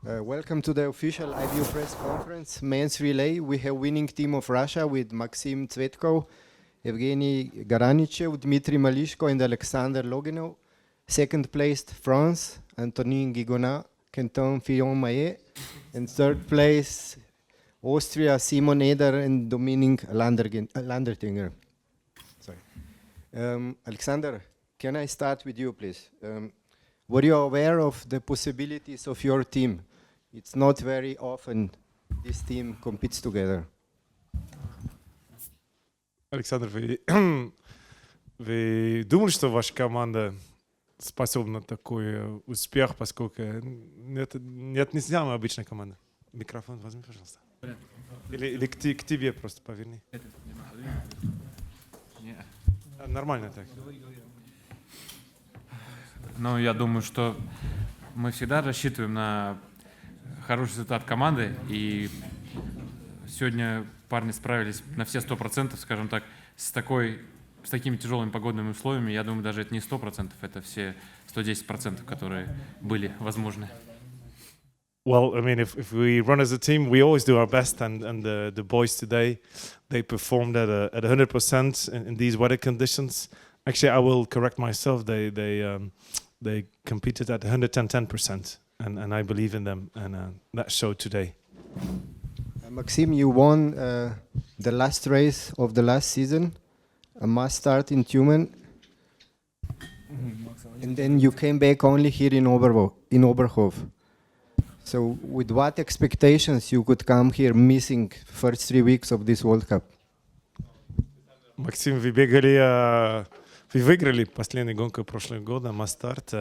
Welcome to the official IBU press conference, men's relay. We have winning team of Russia with Maxim Tsvetkov, Evgeny Garanichev, Dmitry Malishko, and Alexander Loginov. Second placed France, Antonin Guigonat, Quentin Fillon-Maillet. And third place, Austria, Simon Eder and Dominic Landertinger. Sorry. Alexander, can I start with you, please? Were you aware of the possibilities of your team? It's not very often this team competes together. Александр, вы думали, что ваша команда способна на такой успех, поскольку это не самая обычная команда? Микрофон возьми, пожалуйста. Или к тебе просто поверни. Нормально так. Ну, я думаю, что мы всегда рассчитываем на хороший результат команды, и сегодня парни справились на все 100%, скажем так, с такими тяжелыми погодными условиями. Я думаю, даже это не 100%, это все 110%, которые были возможны. Well, I mean, if we run as a team, we always do our best, and the boys today, they performed at 100% in these weather conditions. Actually, I will correct myself. They competed at 110%, and I believe in them, and that showed today. Maxim, you won the last race of the last season, a must start in Tumen, and then you came back only here in Oberhof. So with what expectations you could come here missing first 3 weeks of this World Cup? Максим, вы выиграли последнюю гонку прошлого года, Мастарт,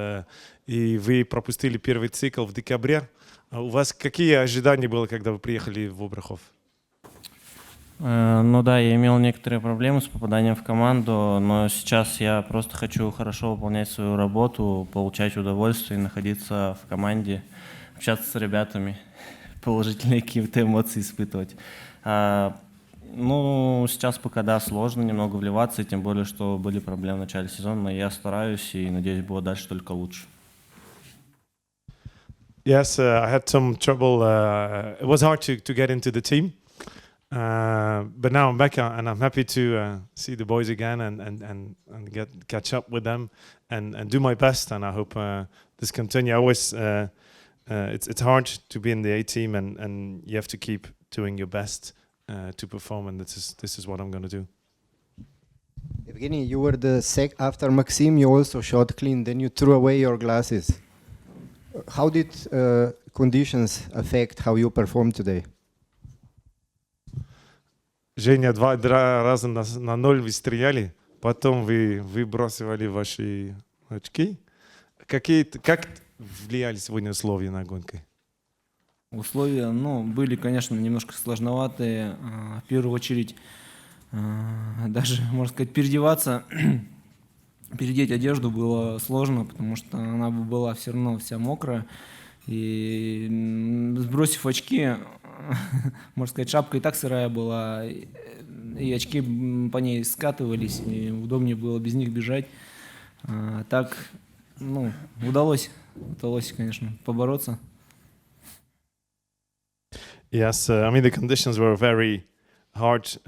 и вы пропустили первый цикл в декабре. У вас какие ожидания было, когда вы приехали в Оберхоф? Ну да, я имел некоторые проблемы с попаданием в команду, но сейчас я просто хочу хорошо выполнять свою работу, получать удовольствие, находиться в команде, общаться с ребятами, положительные какие-то эмоции испытывать. Ну, сейчас пока, да, сложно немного вливаться, тем более, что были проблемы в начале сезона, но я стараюсь и надеюсь, будет дальше только лучше. Yes, I had some trouble. It was hard to get into the team, but now I'm back and I'm happy to see the boys again and catch up with them and do my best. And I hope this continue. Always, it's hard to be in the A team and you have to keep doing your best to perform. And this is what I'm going to do. Evgeny, you were the after Maxim. You also shot clean. Then you threw away your glasses. How did conditions affect how you performed today? Женя, два раза на ноль вы стреляли, потом вы выбрасывали ваши очки. Как влияли сегодня условия на гонке? Условия, были, конечно, немножко сложноватые. В первую очередь, даже, можно сказать, переодеть одежду было сложно, потому что она была все равно вся мокрая. И сбросив очки, можно сказать, шапка и так сырая была, и очки по ней скатывались, и удобнее было без них бежать. Так, удалось, конечно, побороться. Yes, I mean the conditions were very hard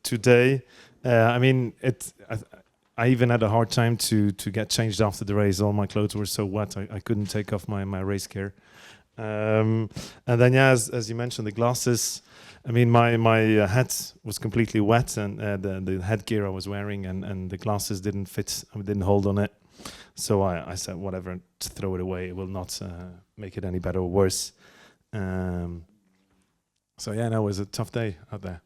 today. I mean I even had a hard time to get changed after the race. All my clothes were so wet, I couldn't take off my race gear. And then, yeah, as you mentioned, the glasses. I mean, my hat was completely wet, and the headgear I was wearing, and the glasses didn't fit. I didn't hold on it. So I said, whatever, to throw it away. It will not make it any better or worse. So yeah, that was a tough day out there.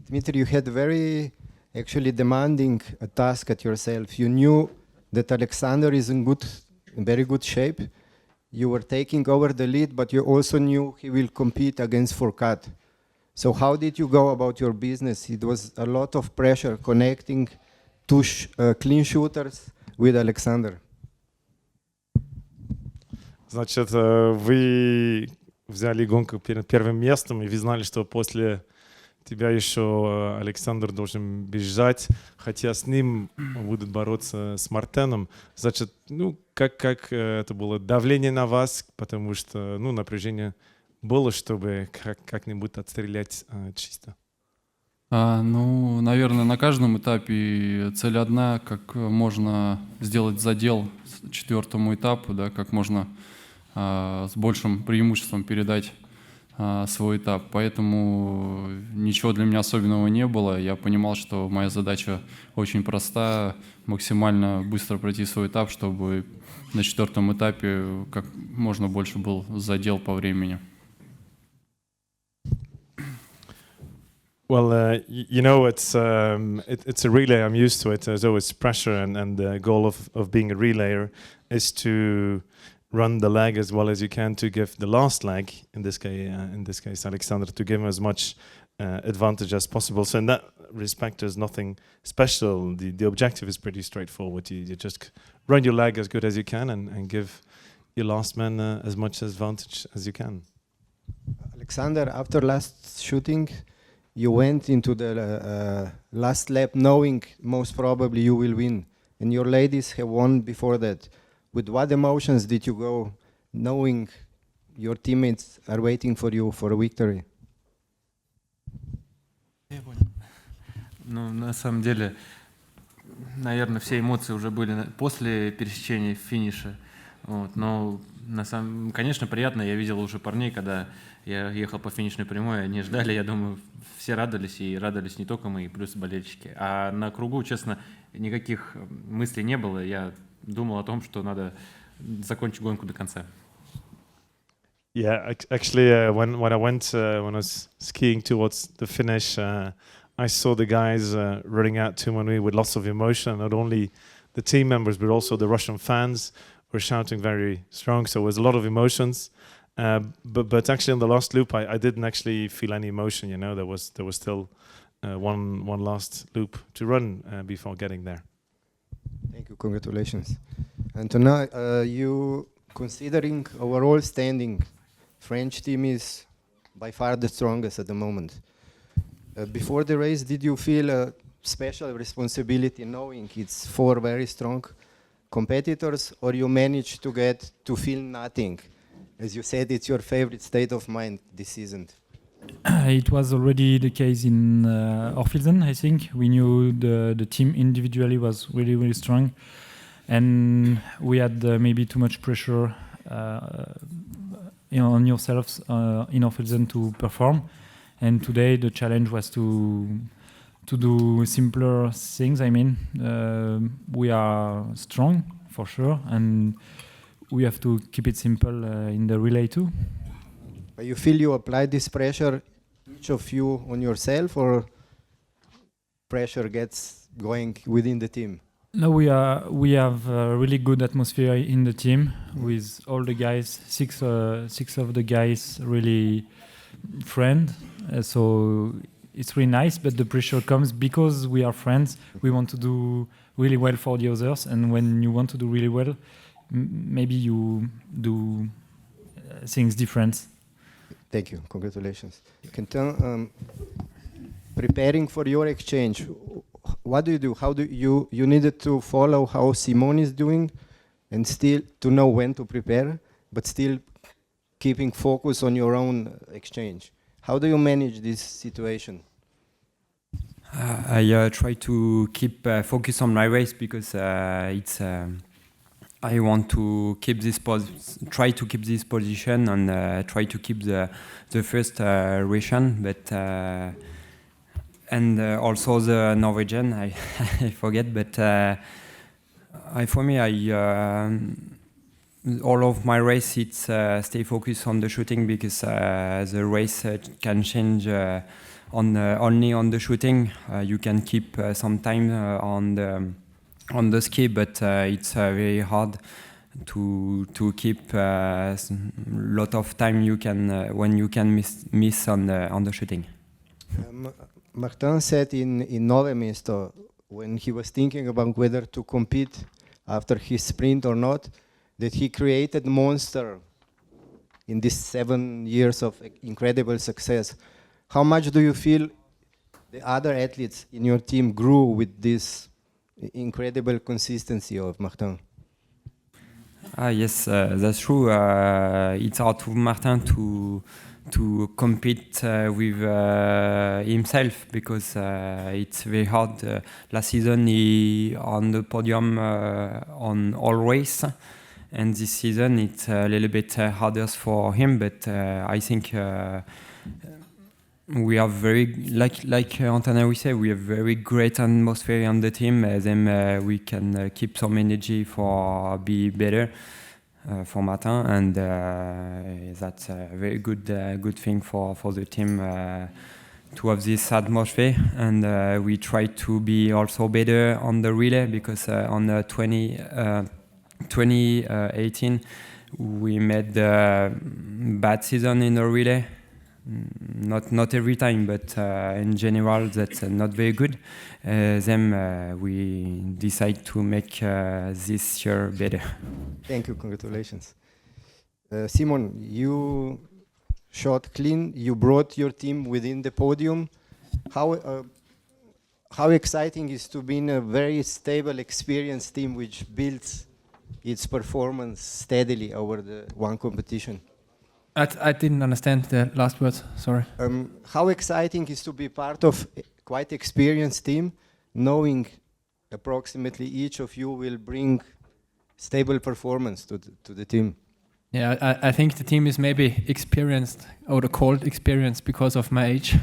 Dmitry, you had very actually demanding a task at yourself. You knew that Alexander is in very good shape. You were taking over the lead, but you also knew he will compete against Fourcade. So how did you go about your business? It was a lot of pressure connecting two clean shooters with Alexander. Значит, вы взяли гонку перед первым местом, и вы знали, что после тебя еще Александр должен бежать, хотя с ним будут бороться с Мартеном. Значит, ну, как это было давление на вас, потому что, ну, напряжение было, чтобы как-нибудь отстрелять чисто? Ну, наверное, на каждом этапе цель одна, как можно сделать задел четвертому этапу, да, как можно с большим преимуществом передать свой этап. Поэтому ничего для меня особенного не было. Я понимал, что моя задача очень проста, максимально быстро пройти свой этап, чтобы на четвертом этапе как можно больше был задел по времени. Well, you know, it's a relay. I'm used to it. There's always pressure, and the goal of being a relayer is to run the leg as well as you can to give the last leg, in this case, Alexander, to give him as much advantage as possible. So in that respect, there's nothing special. The objective is pretty straightforward. You just run your leg as good as you can and give your last man as much advantage as you can. Alexander, after last shooting, you went into the last lap knowing most probably you will win, and your ladies have won before that. With what emotions did you go, knowing your teammates are waiting for you for a victory? Ну, на самом деле, наверное, все эмоции уже были после пересечения финиша. Вот. Но, конечно, приятно. Я видел уже парней, когда я ехал по финишной прямой, они ждали, я думаю, все радовались, и радовались не только мы, плюс болельщики. А на кругу, честно, никаких мыслей не было. Я думал о том, что надо закончить гонку до конца. Yeah, actually, when I went, when I was skiing towards the finish, I saw the guys running out to me with lots of emotion. Not only the team members, but also the Russian fans were shouting very strong. So it was a lot of emotions. But actually, in the last loop, I didn't actually feel any emotion. You know, there was still one last loop to run before getting there. Thank you, congratulations. And now, you considering overall standing, French team is by far the strongest at the moment. Before the race, did you feel a special responsibility knowing it's 4 very strong competitors, or you managed to get to feel nothing? As you said, it's your favorite state of mind this season. It was already the case in Orfilsen, I think. We knew the team individually was really, really strong. And we had maybe too much pressure on yourselves in Orfilsen to perform. And today the challenge was to do simpler things. I mean, we are strong for sure, and we have to keep it simple in the relay too. You feel you apply this pressure, each of you on yourself, or pressure gets going within the team? No, we have a really good atmosphere in the team with all the guys. Six of the guys really friend. So it's really nice, but the pressure comes because we are friends. We want to do really well for the others, and when you want to do really well, maybe you do things different. Thank you. Congratulations. Can tell, preparing for your exchange, what do you do? How do you needed to follow how Simone is doing, and still to know when to prepare, but still keeping focus on your own exchange. How do you manage this situation? I try to keep focus on my race because it's. I want to keep try to keep this position and try to keep the first ration, but and also the Norwegian. I forget, but for me, all of my race it's stay focused on the shooting because the race can change only on the shooting. You can keep some time on the ski, but it's very hard to keep a lot of time you can when you can miss on the shooting. Martin said in Novemesto, when he was thinking about whether to compete after his sprint or not, that he created monster in these 7 years of incredible success. How much do you feel the other athletes in your team grew with this incredible consistency of Martin? Yes, that's true. It's hard for Martin to compete with himself because it's very hard. Last season he on the podium on all race, and this season it's a little bit harder for him. But I think we are very like Antonin we say we have very great atmosphere on the team. Then we can keep some energy for be better. For Martin, and that's a very good thing for the team to have this atmosphere. And we try to be also better on the relay because on 2018 we made a bad season in the relay. Not every time, but in general that's not very good. Then we decide to make this year better. Thank you, congratulations. Simon, you shot clean, you brought your team within the podium. How exciting is to be in a very stable, experienced team which builds its performance steadily over the one competition? I didn't understand the last words, sorry. How exciting is to be part of a quite experienced team, knowing approximately each of you will bring stable performance to the team? Yeah, I think the team is maybe experienced or called experienced because of my age,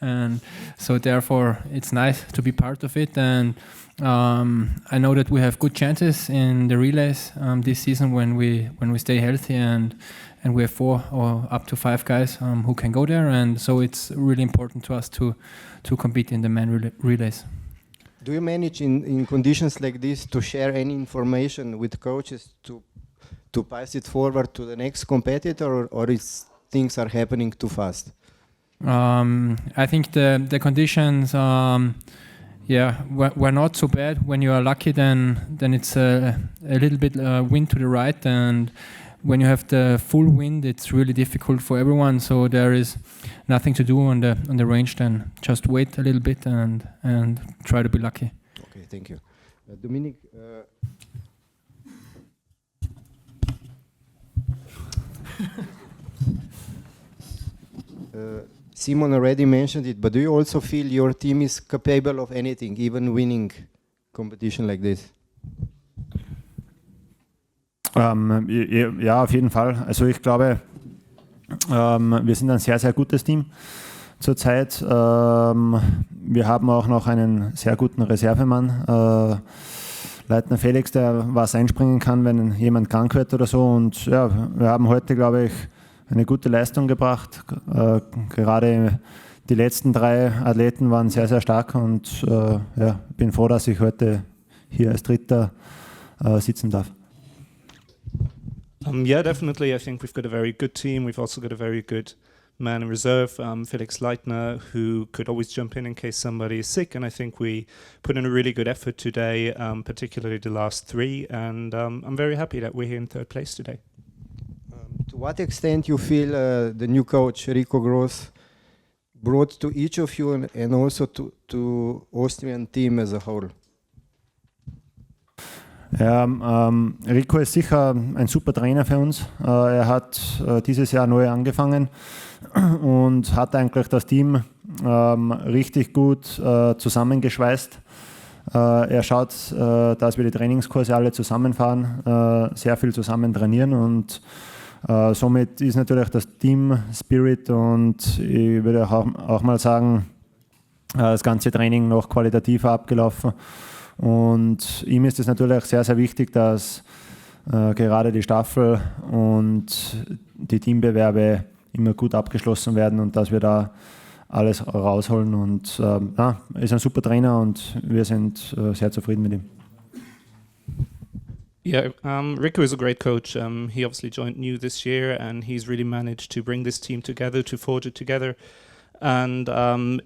and so therefore it's nice to be part of it. And I know that we have good chances in the relays this season when we stay healthy, and we have 4 or up to 5 guys who can go there, and so it's really important to us to compete in the men relays. Do you manage in conditions like this to share any information with coaches to pass it forward to the next competitor, or is things are happening too fast? I think the conditions were not so bad. When you are lucky, then it's a little bit wind to the right, and when you have the full wind, it's really difficult for everyone. So there is nothing to do on the range. Then just wait a little bit and try to be lucky. Okay, thank you, Dominic. Simon already mentioned it, but do you also feel your team is capable of anything, even winning competition like this? Ja, auf jeden Fall. Also ich glaube, wir sind ein sehr, sehr gutes Team zurzeit. Wir haben auch noch einen sehr guten Reservemann, Leitner Felix, der was einspringen kann, wenn jemand krank wird oder so. Und ja, wir haben heute, glaube ich, eine gute Leistung gebracht. Gerade die letzten 3 Athleten waren sehr, sehr stark und bin froh, dass ich heute hier als Dritter sitzen darf. Yeah, definitely. I think we've got a very good team. We've also got a very good man in reserve, Felix Leitner, who could always jump in case somebody is sick. And I think we put in a really good effort today, particularly the last 3. And I'm very happy that we're here in 3rd place today. To what extent you feel the new coach, Rico Gross, brought to each of you and also to Austrian team as a whole? Ja, Rico ist sicher ein super Trainer für uns. Er hat dieses Jahr neu angefangen und hat eigentlich das Team richtig gut zusammengeschweißt. Er schaut, dass wir die Trainingskurse alle zusammenfahren, sehr viel zusammen trainieren und somit ist natürlich das Team-Spirit und ich würde auch mal sagen, das ganze Training noch qualitativer abgelaufen. Und ihm ist es natürlich sehr, sehr wichtig, dass gerade die Staffel und die Teambewerbe immer gut abgeschlossen werden und dass wir da alles rausholen. Und er ist ein super Trainer und wir sind sehr zufrieden mit ihm. Yeah, Rico is a great coach. He obviously joined new this year and he's really managed to bring this team together, to forge it together. And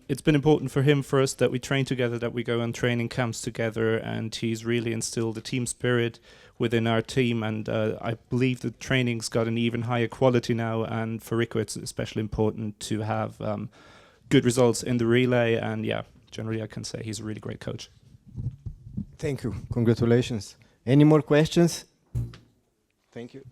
it's been important for him, for us, that we train together, that we go on training camps together, and he's really instilled the team spirit within our team. And I believe the training's got an even higher quality now, and for Rico it's especially important to have good results in the relay. And yeah, generally I can say he's a really great coach. Thank you. Congratulations. Any more questions? Thank you.